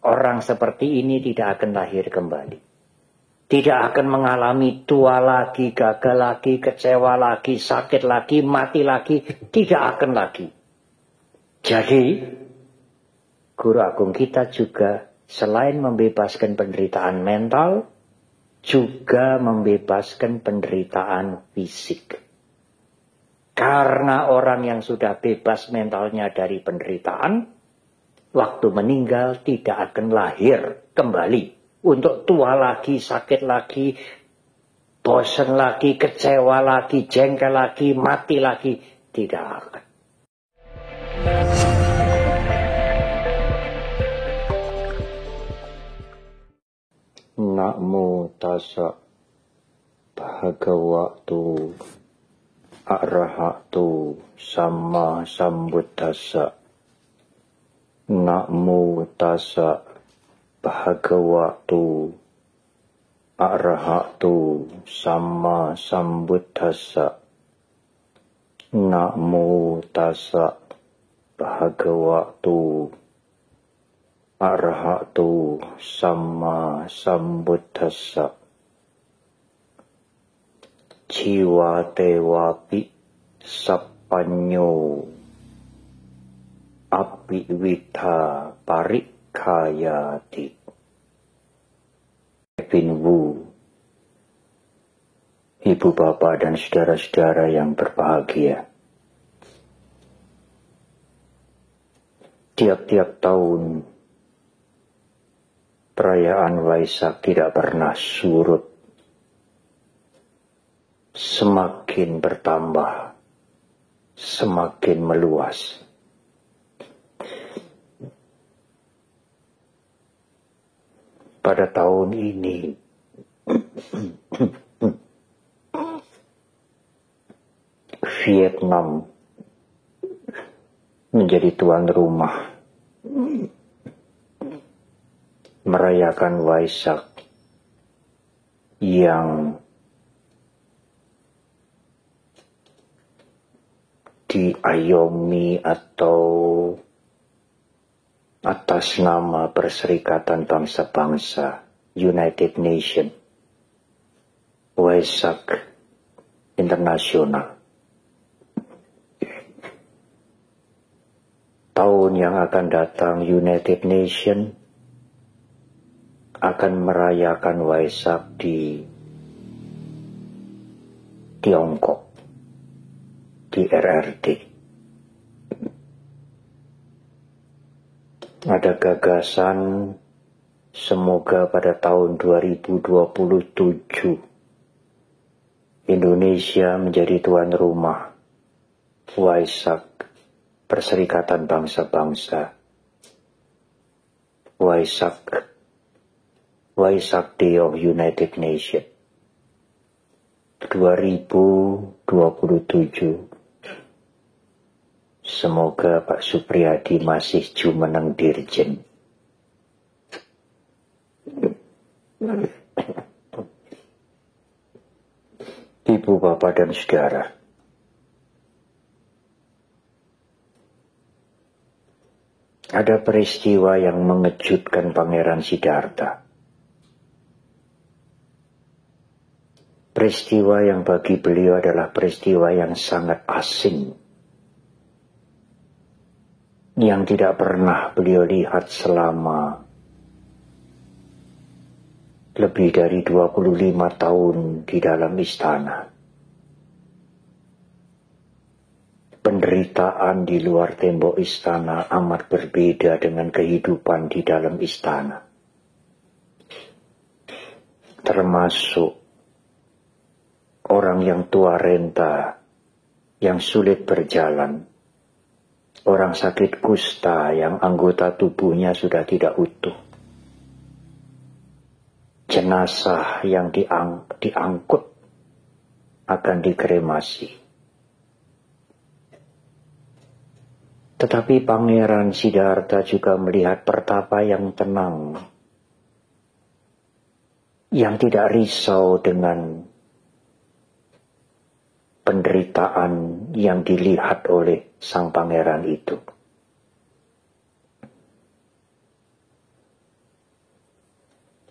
orang seperti ini tidak akan lahir kembali. Tidak akan mengalami tua lagi, gagal lagi, kecewa lagi, sakit lagi, mati lagi. Tidak akan lagi. Jadi, Guru Agung kita juga selain membebaskan penderitaan mental, juga membebaskan penderitaan fisik. Karena orang yang sudah bebas mentalnya dari penderitaan, waktu meninggal tidak akan lahir kembali. Untuk tua lagi, sakit lagi, bosan lagi, kecewa lagi, jengkel lagi, mati lagi. Tidak akan. Namo tassa bhagavato arahato sama sambuddhassa. Namo tassa bhagavato arahato sama sambuddhassa. Namo tassa bhagavato arahato sama sambuddhassa. Jiwa tewapi sapanyo api wita parikayati. Kevin Wu, Ibu Bapak dan saudara-saudara yang berbahagia. Tiap-tiap tahun perayaan Waisak tidak pernah surut. Semakin bertambah, semakin meluas. Pada tahun ini, Vietnam menjadi tuan rumah merayakan Waisak yang diayomi atau atas nama Perserikatan Bangsa-Bangsa United Nations Waisak Internasional. Tahun yang akan datang United Nations akan merayakan Waisak di Tiongkok, di RRT. Ada gagasan semoga pada tahun 2027 Indonesia menjadi tuan rumah Waisak Perserikatan Bangsa-Bangsa. Waisak Day of United Nations 2027. Semoga Pak Supriyadi masih jumeneng dirjen. Ibu, Bapak, dan saudara, ada peristiwa yang mengejutkan Pangeran Siddhartha. Peristiwa yang bagi beliau adalah peristiwa yang sangat asing, yang tidak pernah beliau lihat selama lebih dari 25 tahun di dalam istana. Penderitaan di luar tembok istana amat berbeda dengan kehidupan di dalam istana. Termasuk orang yang tua renta, yang sulit berjalan, orang sakit kusta yang anggota tubuhnya sudah tidak utuh, jenazah yang diangkut akan dikremasi. Tetapi Pangeran Siddhartha juga melihat pertapa yang tenang, yang tidak risau dengan penderitaan yang dilihat oleh sang pangeran itu.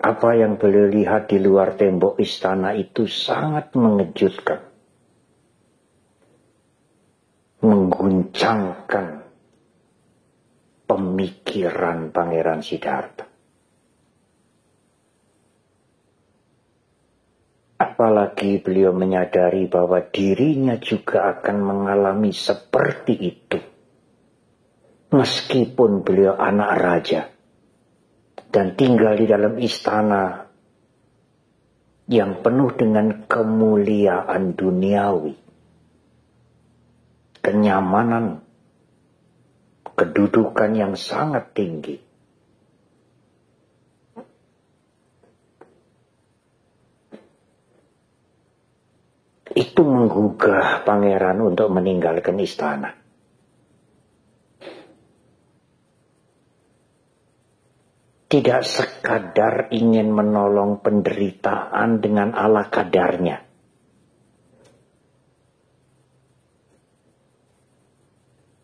Apa yang beliau lihat di luar tembok istana itu sangat mengejutkan, mengguncangkan pemikiran Pangeran Siddhartha. Apalagi beliau menyadari bahwa dirinya juga akan mengalami seperti itu. Meskipun beliau anak raja dan tinggal di dalam istana yang penuh dengan kemuliaan duniawi, kenyamanan, kedudukan yang sangat tinggi. Itu menggugah pangeran untuk meninggalkan istana. Tidak sekadar ingin menolong penderitaan dengan ala kadarnya.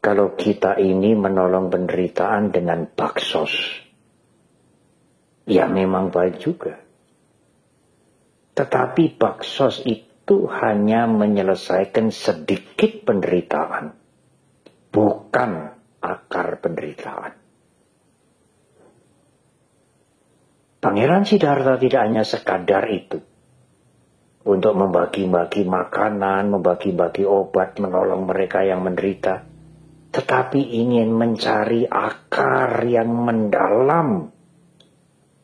Kalau kita ini menolong penderitaan dengan baksos, ya memang baik juga. Tetapi baksos itu hanya menyelesaikan sedikit penderitaan, bukan akar penderitaan. Pangeran Siddhartha tidak hanya sekadar itu. Untuk membagi-bagi makanan, membagi-bagi obat, menolong mereka yang menderita. Tetapi ingin mencari akar yang mendalam.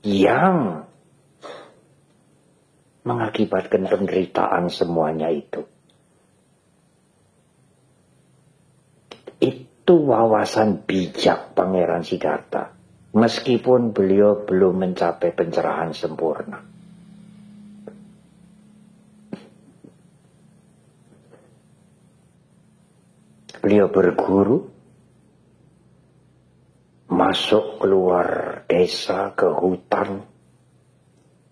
Yang mengakibatkan penderitaan semuanya itu. Itu wawasan bijak Pangeran Siddhartha. Meskipun beliau belum mencapai pencerahan sempurna. Beliau berguru, masuk keluar desa ke hutan,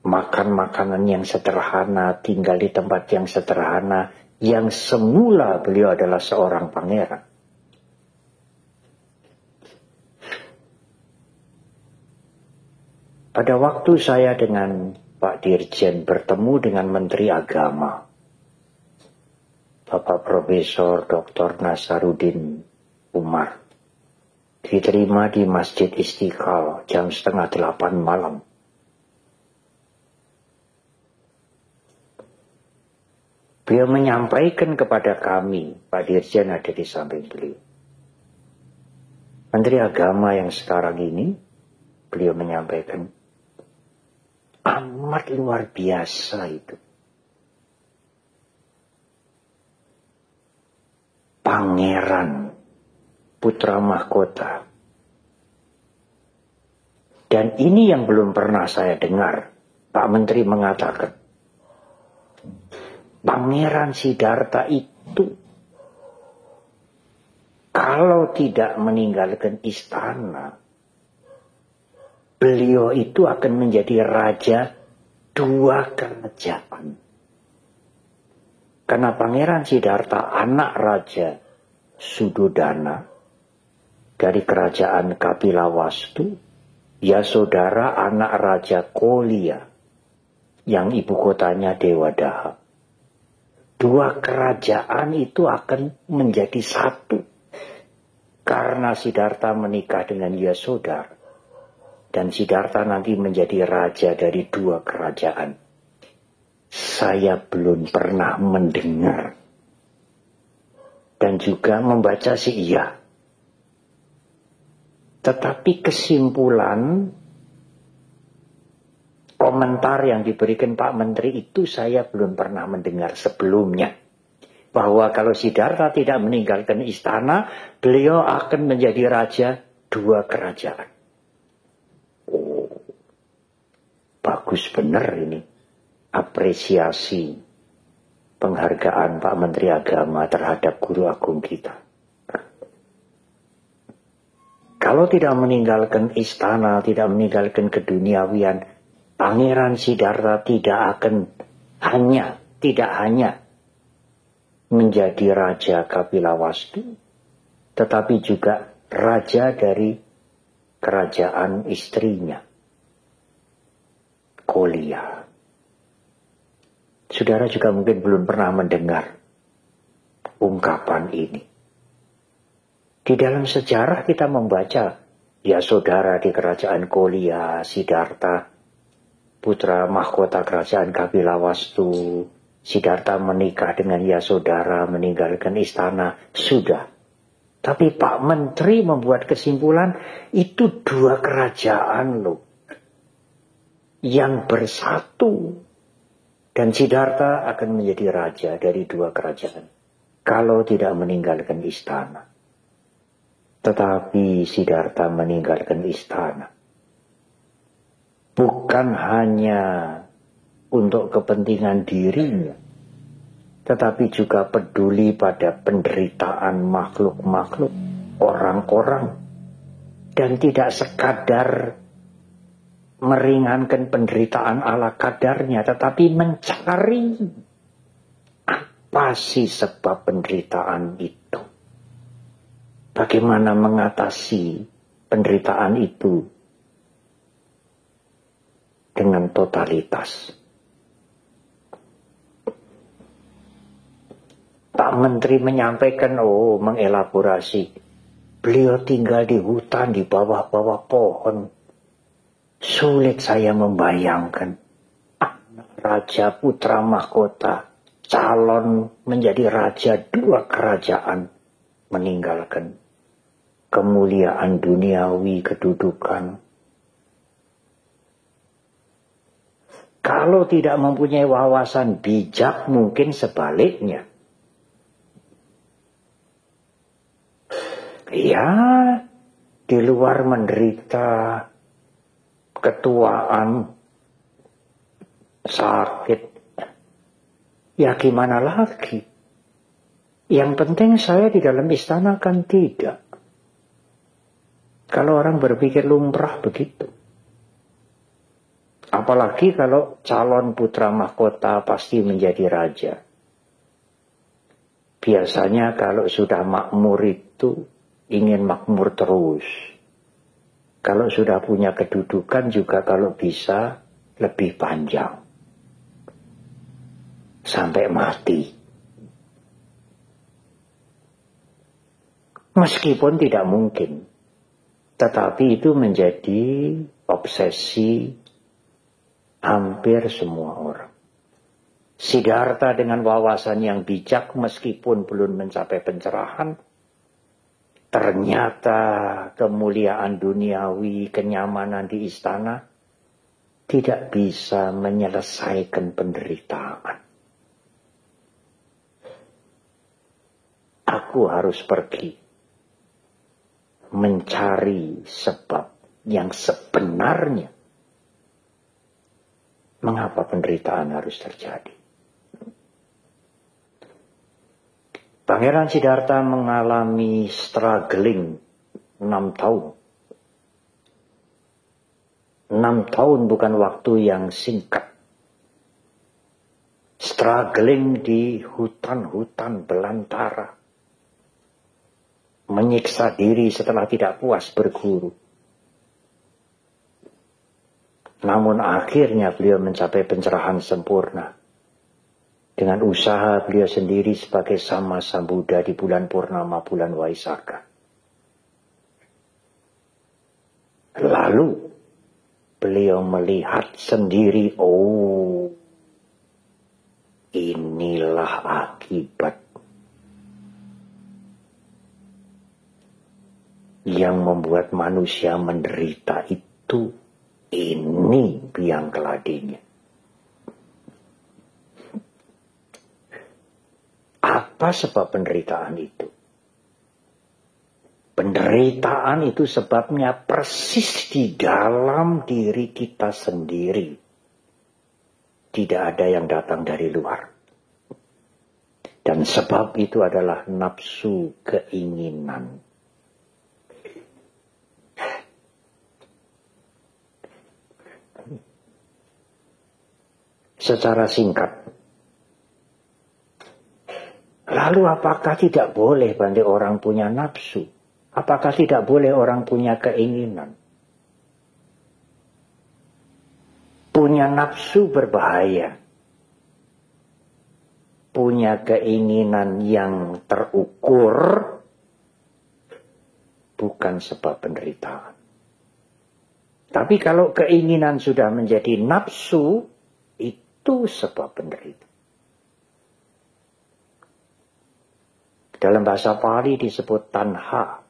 makan makanan yang sederhana, tinggal di tempat yang sederhana, yang semula beliau adalah seorang pangeran. Pada waktu saya dengan Pak Dirjen bertemu dengan Menteri Agama, Bapak Profesor Dr. Nasaruddin Umar, diterima di Masjid Istiqlal jam 7:30 malam. Beliau menyampaikan kepada kami, Pak Dirjen ada di samping beliau. Menteri Agama yang sekarang ini, beliau menyampaikan, amat luar biasa itu. Pangeran putra mahkota. Dan ini yang belum pernah saya dengar. Pak Menteri mengatakan, Pangeran Siddhartha itu kalau tidak meninggalkan istana, beliau itu akan menjadi raja 2 kerajaan. Karena Pangeran Siddhartha anak raja Sudodana dari kerajaan Kapilawastu, Yasodhara anak raja Kolia yang ibu kotanya Dewadaha. 2 kerajaan itu akan menjadi satu karena Siddhartha menikah dengan Yasodhara. Dan Siddhartha nanti menjadi raja dari 2 kerajaan. Saya belum pernah mendengar. Dan juga membaca sih iya. Tetapi kesimpulan komentar yang diberikan Pak Menteri itu saya belum pernah mendengar sebelumnya. Bahwa kalau Siddhartha tidak meninggalkan istana, beliau akan menjadi raja 2 kerajaan. Bagus benar ini. Apresiasi penghargaan Pak Menteri Agama terhadap guru agung kita. Kalau tidak meninggalkan istana, tidak meninggalkan keduniawian, Pangeran Siddhartha tidak hanya menjadi raja Kapilawastu, tetapi juga raja dari kerajaan istrinya. Kolia. Saudara juga mungkin belum pernah mendengar ungkapan ini. Di dalam sejarah kita membaca, ya saudara di kerajaan Kolia, Siddhartha, putra mahkota kerajaan Kapilawastu, Siddhartha menikah dengan Yasodhara, meninggalkan istana, sudah. Tapi Pak Menteri membuat kesimpulan, itu dua kerajaan loh, yang bersatu. Dan Siddhartha akan menjadi raja dari dua kerajaan, kalau tidak meninggalkan istana. Tetapi Siddhartha meninggalkan istana. Bukan hanya untuk kepentingan dirinya, tetapi juga peduli pada penderitaan makhluk-makhluk, orang-orang. Dan tidak sekadar meringankan penderitaan ala kadarnya, tetapi mencari apa sih sebab penderitaan itu. Bagaimana mengatasi penderitaan itu dengan totalitas. Pak Menteri menyampaikan, mengelaborasi. Beliau tinggal di hutan, di bawah-bawah pohon. Sulit saya membayangkan anak raja putra mahkota, calon menjadi raja dua kerajaan, meninggalkan kemuliaan duniawi, kedudukan. Kalau tidak mempunyai wawasan bijak, mungkin sebaliknya. Ya, di luar menderita ketuaan, sakit, ya gimana lagi? Yang penting saya di dalam istana kan tidak. Kalau orang berpikir lumrah begitu. Apalagi kalau calon putra mahkota pasti menjadi raja. Biasanya kalau sudah makmur itu ingin makmur terus. Kalau sudah punya kedudukan juga kalau bisa lebih panjang. Sampai mati. Meskipun tidak mungkin. Tetapi itu menjadi obsesi hampir semua orang. Siddhartha dengan wawasan yang bijak meskipun belum mencapai pencerahan, ternyata kemuliaan duniawi, kenyamanan di istana tidak bisa menyelesaikan penderitaan. Aku harus pergi mencari sebab yang sebenarnya mengapa penderitaan harus terjadi. Pangeran Siddhartha mengalami struggling 6 tahun. 6 tahun bukan waktu yang singkat. Struggling di hutan-hutan belantara. Menyiksa diri setelah tidak puas berguru. Namun akhirnya beliau mencapai pencerahan sempurna. Dengan usaha beliau sendiri sebagai Sama Sambuddha di bulan Purnama, bulan Waisakha. Lalu beliau melihat sendiri, inilah akibat yang membuat manusia menderita itu. Ini biang keladinya. Apa sebab penderitaan itu? Penderitaan itu sebabnya persis di dalam diri kita sendiri. Tidak ada yang datang dari luar. Dan sebab itu adalah nafsu keinginan. Secara singkat. Lalu apakah tidak boleh bagi orang punya nafsu? Apakah tidak boleh orang punya keinginan? Punya nafsu berbahaya. Punya keinginan yang terukur bukan sebab penderitaan. Tapi kalau keinginan sudah menjadi nafsu, itu sebab penderitaan. Dalam bahasa Pali disebut tanha.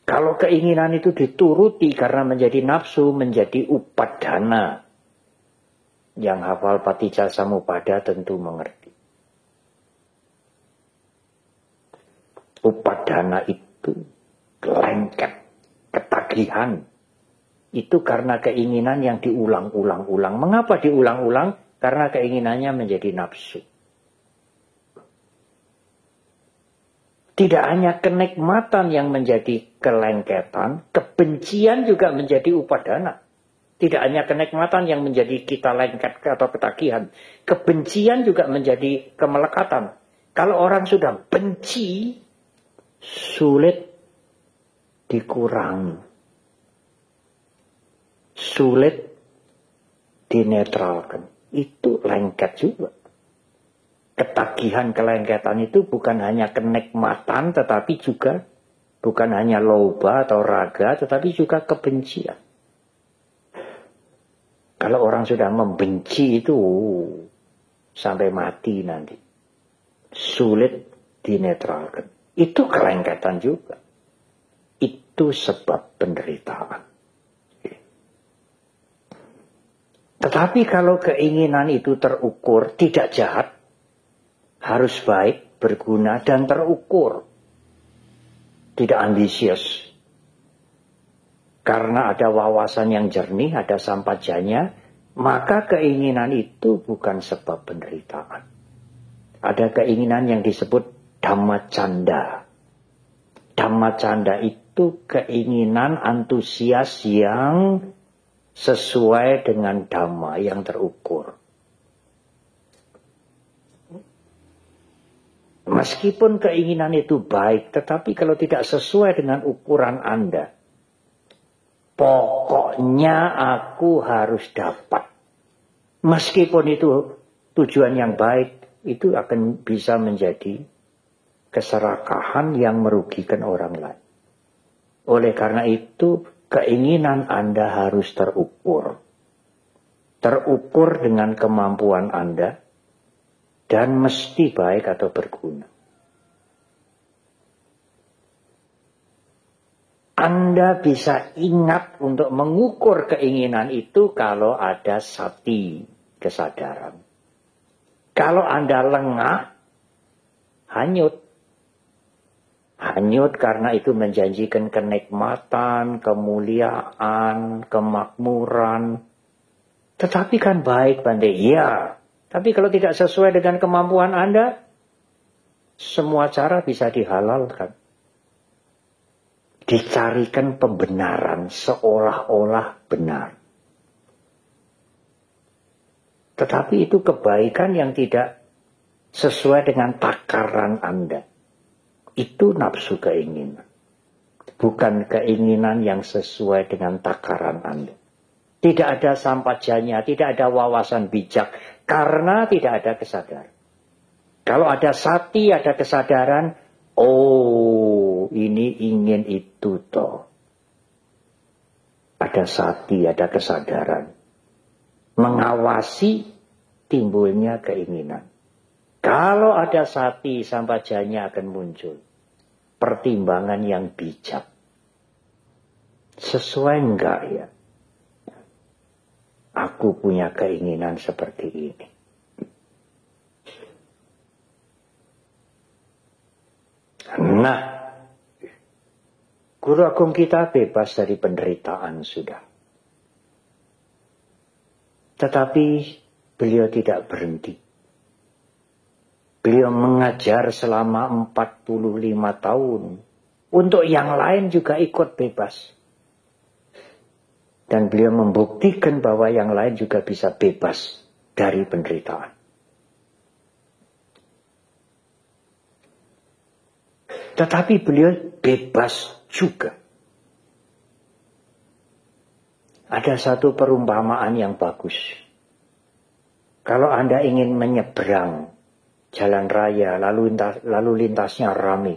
Kalau keinginan itu dituruti karena menjadi nafsu, menjadi upadana. Yang hafal Patijja Samuppada tentu mengerti. Upadana itu lengket, ketagihan. Itu karena keinginan yang diulang-ulang-ulang. Mengapa diulang-ulang? Karena keinginannya menjadi nafsu. Tidak hanya kenikmatan yang menjadi kelengketan, kebencian juga menjadi upadana. Tidak hanya kenikmatan yang menjadi kita lengket atau ketagihan, kebencian juga menjadi kemelekatan. Kalau orang sudah benci, sulit dikurangi, sulit dinetralkan. Itu lengket juga. Ketagihan, kelengketan itu bukan hanya kenikmatan, tetapi juga bukan hanya loba atau raga, tetapi juga kebencian. Kalau orang sudah membenci itu sampai mati nanti. Sulit dinetralkan. Itu kelengketan juga. Itu sebab penderitaan. Tetapi kalau keinginan itu terukur, tidak jahat, harus baik, berguna, dan terukur. Tidak ambisius. Karena ada wawasan yang jernih, ada sampajanya, maka keinginan itu bukan sebab penderitaan. Ada keinginan yang disebut dhammacanda. Dhammacanda itu keinginan antusias yang sesuai dengan dhamma yang terukur. Meskipun keinginan itu baik, tetapi kalau tidak sesuai dengan ukuran Anda, pokoknya aku harus dapat. Meskipun itu tujuan yang baik, itu akan bisa menjadi keserakahan yang merugikan orang lain. Oleh karena itu, keinginan Anda harus terukur. Terukur dengan kemampuan Anda, dan mesti baik atau berguna. Anda bisa ingat untuk mengukur keinginan itu kalau ada sati, kesadaran. Kalau Anda lengah, hanyut. Hanyut karena itu menjanjikan kenikmatan, kemuliaan, kemakmuran. Tetapi kan baik, Bante. Ya. Tapi kalau tidak sesuai dengan kemampuan Anda, semua cara bisa dihalalkan. Dicarikan pembenaran seolah-olah benar. Tetapi itu kebaikan yang tidak sesuai dengan takaran Anda. Itu nafsu keinginan. Bukan keinginan yang sesuai dengan takaran Anda. Tidak ada sampajanya, tidak ada wawasan bijak, karena tidak ada kesadaran. Kalau ada sati, ada kesadaran, oh ini ingin itu toh. Ada sati, ada kesadaran. Mengawasi timbulnya keinginan. Kalau ada sati, sampajanya akan muncul. Pertimbangan yang bijak. Sesuai enggak ya? Aku punya keinginan seperti ini. Nah, Guru Agung kita bebas dari penderitaan sudah. Tetapi beliau tidak berhenti. Beliau mengajar selama 45 tahun. Untuk yang lain juga ikut bebas. Dan beliau membuktikan bahwa yang lain juga bisa bebas dari penderitaan. Tetapi beliau bebas juga. Ada satu perumpamaan yang bagus. Kalau Anda ingin menyeberang jalan raya, lalu lintasnya ramai,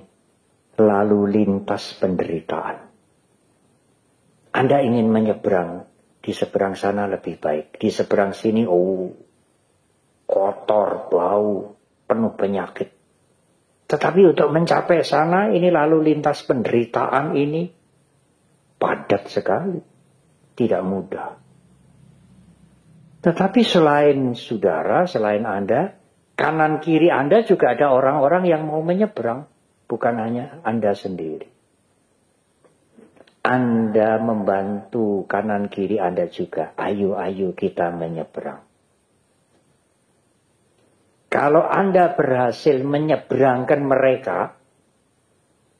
lalu lintas penderitaan. Anda ingin menyeberang, di seberang sana lebih baik. Di seberang sini, kotor, bau, penuh penyakit. Tetapi untuk mencapai sana, ini lalu lintas penderitaan ini padat sekali. Tidak mudah. Tetapi selain saudara, selain Anda, kanan kiri Anda juga ada orang-orang yang mau menyeberang. Bukan hanya Anda sendiri. Anda membantu kanan kiri Anda juga. Ayo kita menyeberang. Kalau Anda berhasil menyeberangkan mereka,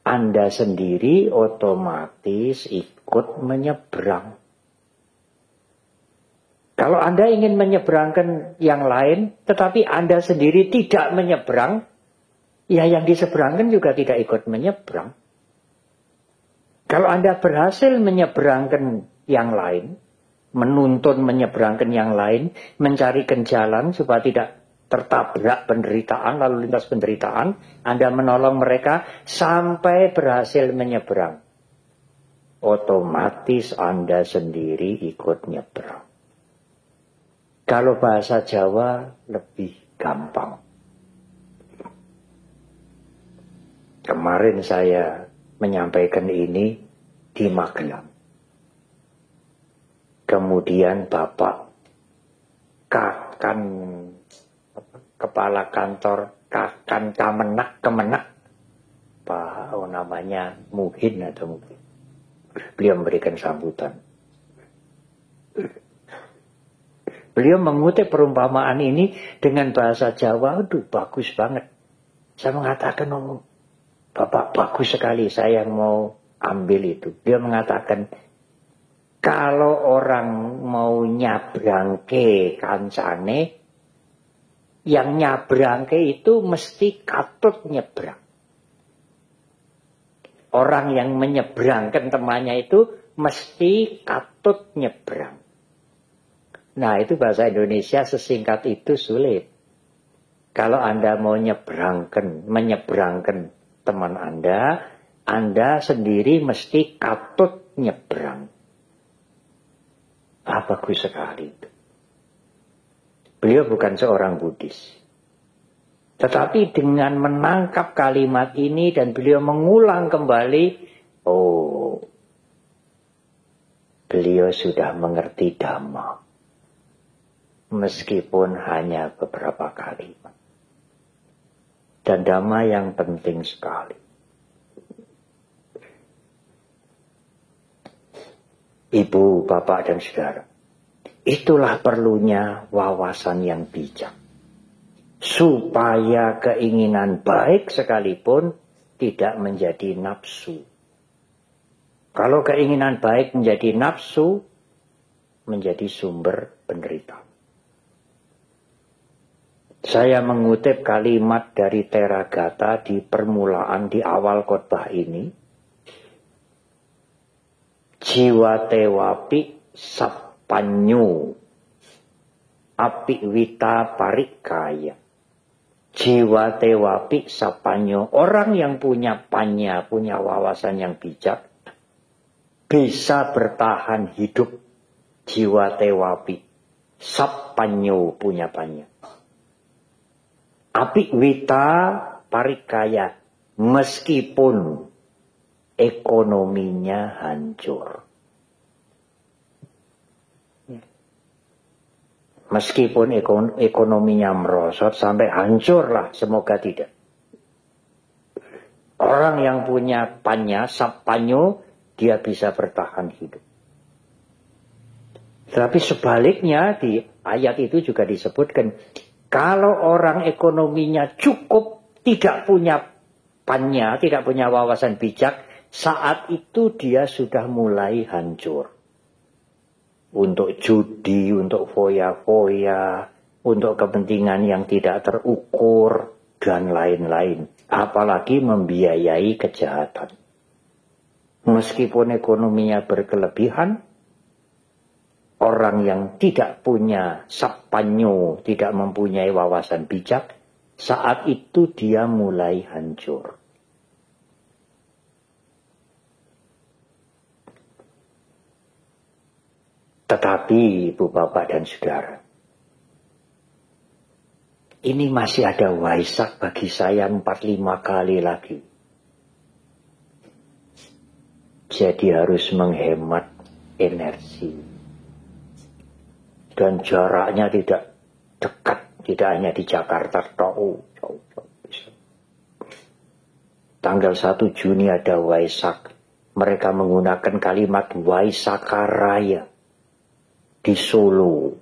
Anda sendiri otomatis ikut menyeberang. Kalau Anda ingin menyeberangkan yang lain, tetapi Anda sendiri tidak menyeberang, ya yang diseberangkan juga tidak ikut menyeberang. Kalau Anda berhasil menyeberangkan yang lain, menuntun menyeberangkan yang lain, mencarikan jalan supaya tidak tertabrak penderitaan, lalu lintas penderitaan, Anda menolong mereka sampai berhasil menyeberang. Otomatis Anda sendiri ikut nyeberang. Kalau bahasa Jawa lebih gampang. Kemarin saya menyampaikan ini di Magelang. Kemudian Bapak Kakan, Kepala Kantor Kakan Kemenak, Pak namanya Muhin atau mungkin. Beliau memberikan sambutan. Beliau mengutip perumpamaan ini dengan bahasa Jawa, aduh bagus banget. Saya mengatakan, Bapak bagus sekali, saya mau ambil itu. Dia mengatakan, kalau orang mau nyabrangke kancane, yang nyabrangke itu mesti katut nyebrang. Orang yang menyeberangkan temannya itu mesti katut nyebrang. Nah itu bahasa Indonesia sesingkat itu sulit. Kalau Anda mau menyeberangkan teman Anda sendiri mesti katut nyebrang. Bagus sekali itu. Beliau bukan seorang Buddhis. Tetapi dengan menangkap kalimat ini dan beliau mengulang kembali, beliau sudah mengerti Dhamma. Meskipun hanya beberapa kalimat. Dan Dhamma yang penting sekali. Ibu, bapak, dan saudara. Itulah perlunya wawasan yang bijak. Supaya keinginan baik sekalipun tidak menjadi nafsu. Kalau keinginan baik menjadi nafsu, menjadi sumber penderitaan. Saya mengutip kalimat dari Theragata di permulaan, di awal khotbah ini. Jiwa tewapi sapanyu api wita parikaya. Jiwa tewapi sapanyu. Orang yang punya panya, punya wawasan yang bijak, bisa bertahan hidup. Jiwa tewapi sapanyu punya panya. Api wita parikaya, meskipun ekonominya hancur. Meskipun ekonominya merosot sampai hancur lah, semoga tidak. Orang yang punya panya, sapanyo, dia bisa bertahan hidup. Tapi sebaliknya di ayat itu juga disebutkan, kalau orang ekonominya cukup, tidak punya panya, tidak punya wawasan bijak, saat itu dia sudah mulai hancur. Untuk judi, untuk foya-foya, untuk kepentingan yang tidak terukur, dan lain-lain. Apalagi membiayai kejahatan. Meskipun ekonominya berkelebihan, orang yang tidak punya sapanyo, tidak mempunyai wawasan bijak, saat itu dia mulai hancur. Tetapi Ibu Bapak dan Saudara, ini masih ada Waisak bagi saya 4-5 kali lagi. Jadi harus menghemat energi. Dan jaraknya tidak dekat, tidak hanya di Jakarta, jauh. Tanggal 1 Juni ada Waisak. Mereka menggunakan kalimat Waisakaraya di Solo.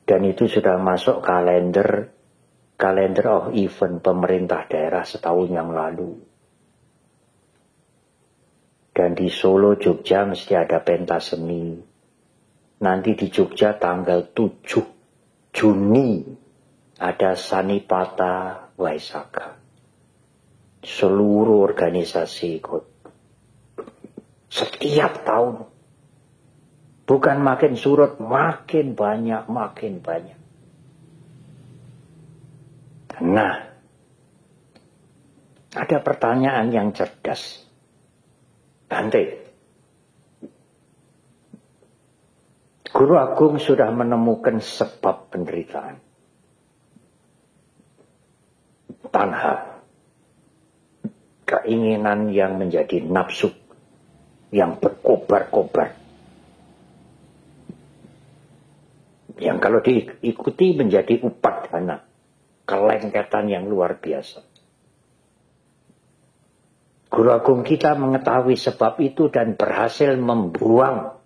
Dan itu sudah masuk kalender of event pemerintah daerah setahun yang lalu. Dan di Solo, Jogja mesti ada pentas seni. Nanti di Jogja tanggal 7 Juni ada Sanipata Waisaka. Seluruh organisasi ikut. Setiap tahun. Bukan makin surut, makin banyak. Nah, ada pertanyaan yang cerdas. Bante, Guru Agung sudah menemukan sebab penderitaan. Tanha, keinginan yang menjadi nafsu, yang berkobar-kobar. Yang kalau diikuti menjadi upadana, kelengketan yang luar biasa. Guru Agung kita mengetahui sebab itu dan berhasil membuang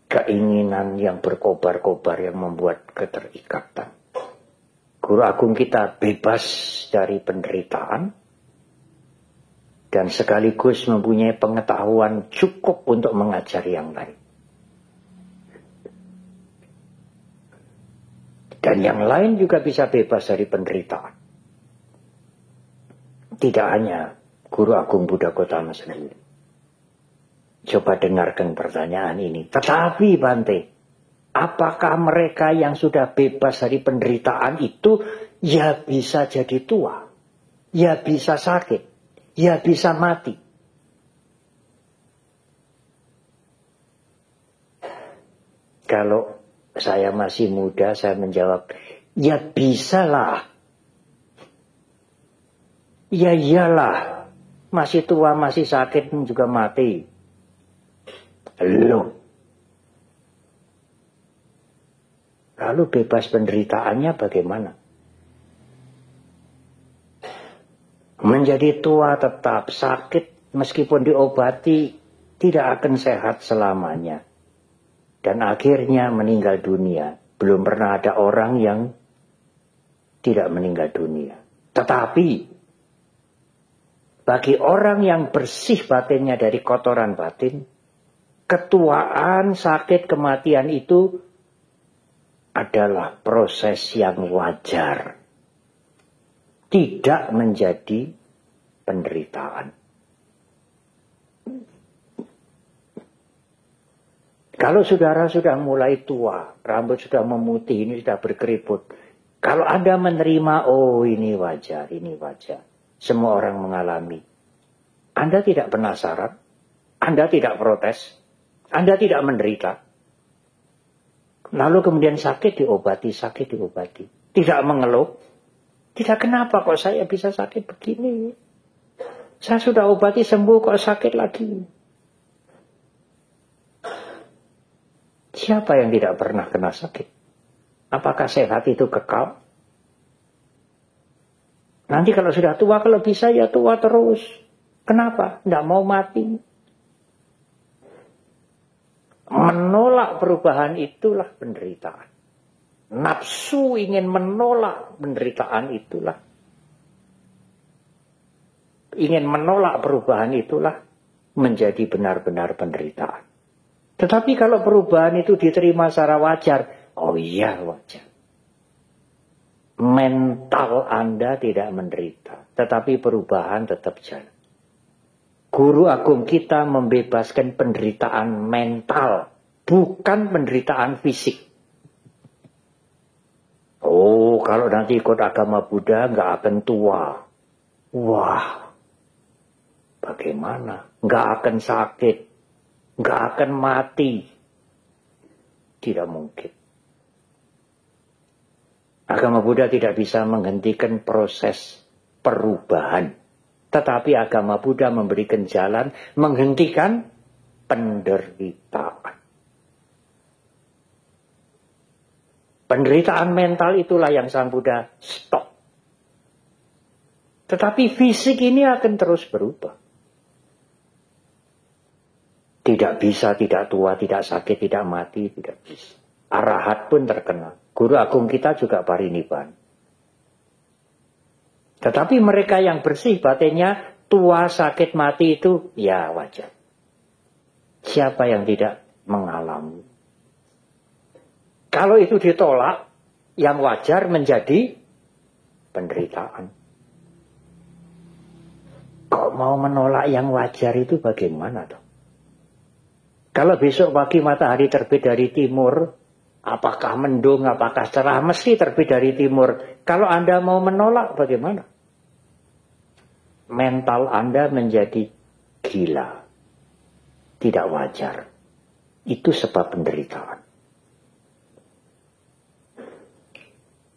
keinginan yang berkobar-kobar yang membuat keterikatan. Guru Agung kita bebas dari penderitaan dan sekaligus mempunyai pengetahuan cukup untuk mengajari yang lain. Dan yang lain juga bisa bebas dari penderitaan. Tidak hanya Guru Agung Buddha Gotama sendiri. Coba dengarkan pertanyaan ini. Tetapi Bante, apakah mereka yang sudah bebas dari penderitaan itu ya bisa jadi tua? Ya bisa sakit? Ya bisa mati? Kalau saya masih muda, saya menjawab, ya bisalah. Ya iyalah, masih tua, masih sakit juga mati. Loh. Lalu bebas penderitaannya bagaimana? Menjadi tua tetap sakit, meskipun diobati, tidak akan sehat selamanya. Dan akhirnya meninggal dunia. Belum pernah ada orang yang tidak meninggal dunia. Tetapi bagi orang yang bersih batinnya dari kotoran batin, ketuaan, sakit, kematian itu adalah proses yang wajar. Tidak menjadi penderitaan. Kalau saudara sudah mulai tua, rambut sudah memutih, ini sudah berkeriput. Kalau Anda menerima, oh ini wajar, ini wajar. Semua orang mengalami. Anda tidak penasaran, Anda tidak protes, Anda tidak menderita. Lalu kemudian sakit diobati. Tidak mengeluh. Tidak kenapa kok saya bisa sakit begini. Saya sudah obati sembuh kok sakit lagi. Siapa yang tidak pernah kena sakit? Apakah sehat itu kekal? Nanti kalau sudah tua, kalau bisa ya tua terus. Kenapa? Tidak mau mati. Menolak perubahan itulah penderitaan. Nafsu ingin menolak penderitaan itulah. Ingin menolak perubahan itulah menjadi benar-benar penderitaan. Tetapi kalau perubahan itu diterima secara wajar, oh iya wajar. Mental Anda tidak menderita, tetapi perubahan tetap jalan. Guru agung kita membebaskan penderitaan mental, bukan penderitaan fisik. Oh, kalau nanti ikut agama Buddha nggak akan tua. Wah, bagaimana? Nggak akan sakit, nggak akan mati. Tidak mungkin. Agama Buddha tidak bisa menghentikan proses perubahan. Tetapi agama Buddha memberikan jalan menghentikan penderitaan. Penderitaan mental itulah yang Sang Buddha stop. Tetapi fisik ini akan terus berubah. Tidak bisa, tidak tua, tidak sakit, tidak mati, tidak bisa. Arahat pun terkenal. Guru agung kita juga parinibbana. Tetapi mereka yang bersih batinnya, tua, sakit, mati itu ya wajar. Siapa yang tidak mengalami? Kalau itu ditolak, yang wajar menjadi penderitaan. Kok mau menolak yang wajar itu bagaimana toh? Kalau besok pagi matahari terbit dari timur, apakah mendung, apakah cerah, mesti terbit dari timur. Kalau Anda mau menolak, bagaimana? Mental Anda menjadi gila. Tidak wajar. Itu sebab penderitaan.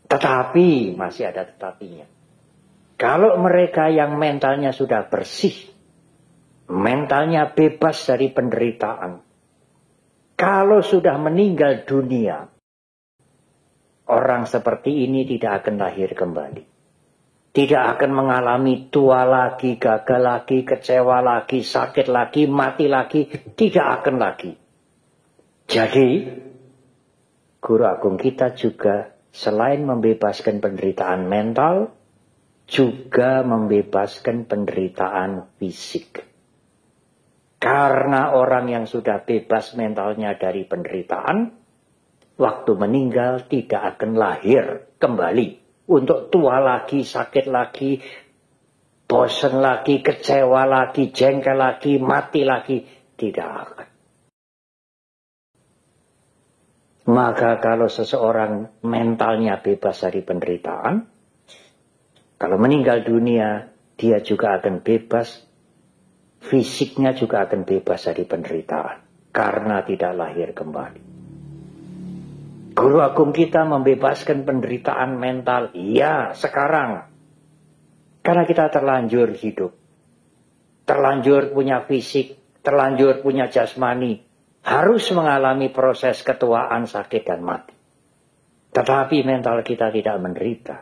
Tetapi, masih ada tetapinya. Kalau mereka yang mentalnya sudah bersih, mentalnya bebas dari penderitaan, kalau sudah meninggal dunia, orang seperti ini tidak akan lahir kembali. Tidak akan mengalami tua lagi, gagal lagi, kecewa lagi, sakit lagi, mati lagi. Tidak akan lagi. Jadi, guru agung kita juga selain membebaskan penderitaan mental, juga membebaskan penderitaan fisik. Karena orang yang sudah bebas mentalnya dari penderitaan, waktu meninggal tidak akan lahir kembali. Untuk tua lagi, sakit lagi, bosan lagi, kecewa lagi, jengkel lagi, mati lagi. Tidak akan. Maka kalau seseorang mentalnya bebas dari penderitaan, kalau meninggal dunia, dia juga akan bebas, fisiknya juga akan bebas dari penderitaan. Karena tidak lahir kembali. Guru agung kita membebaskan penderitaan mental. Iya, sekarang. Karena kita terlanjur hidup. Terlanjur punya fisik. Terlanjur punya jasmani. Harus mengalami proses ketuaan, sakit, dan mati. Tetapi mental kita tidak menderita.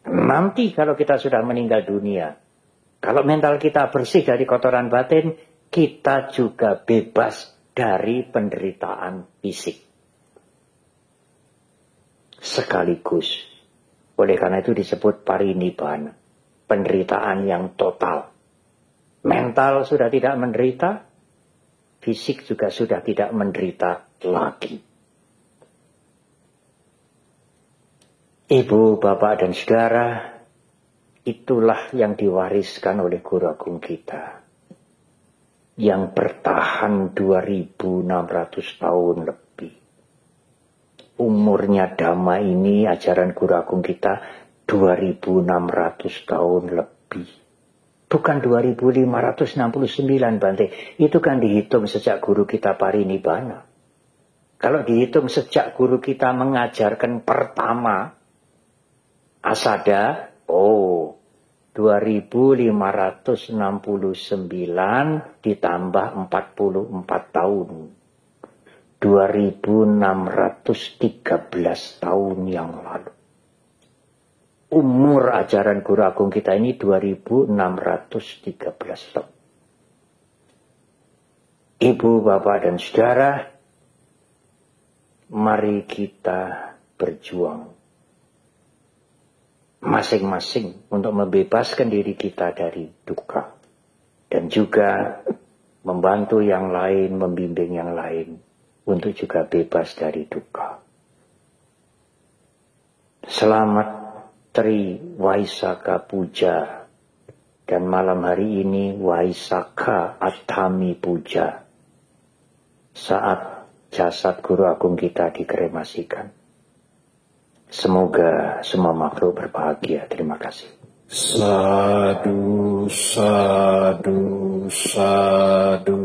Nanti kalau kita sudah meninggal dunia, kalau mental kita bersih dari kotoran batin, kita juga bebas dari penderitaan fisik. Sekaligus. Oleh karena itu disebut parinibbana. Penderitaan yang total. Mental sudah tidak menderita, fisik juga sudah tidak menderita lagi. Ibu, bapak, dan saudara, itulah yang diwariskan oleh guru agung kita. Yang bertahan 2600 tahun lebih. Umurnya Dhamma ini, ajaran guru agung kita, 2600 tahun lebih. Bukan 2569, Bante. Itu kan dihitung sejak guru kita parinibbana. Kalau dihitung sejak guru kita mengajarkan pertama, asada, 2569 ditambah 44 tahun. 2613 tahun yang lalu. Umur ajaran guru agung kita ini 2613 tahun. Ibu, bapak, dan saudara, mari kita berjuang masing-masing untuk membebaskan diri kita dari duka. Dan juga membantu yang lain, membimbing yang lain untuk juga bebas dari duka. Selamat Tri Vaisakha Puja Dan malam hari ini Waisakha Atthami Puja, saat jasad Guru Agung kita dikremasikan. Semoga semua makhluk berbahagia. Terima kasih. Sadu, sadu, sadu.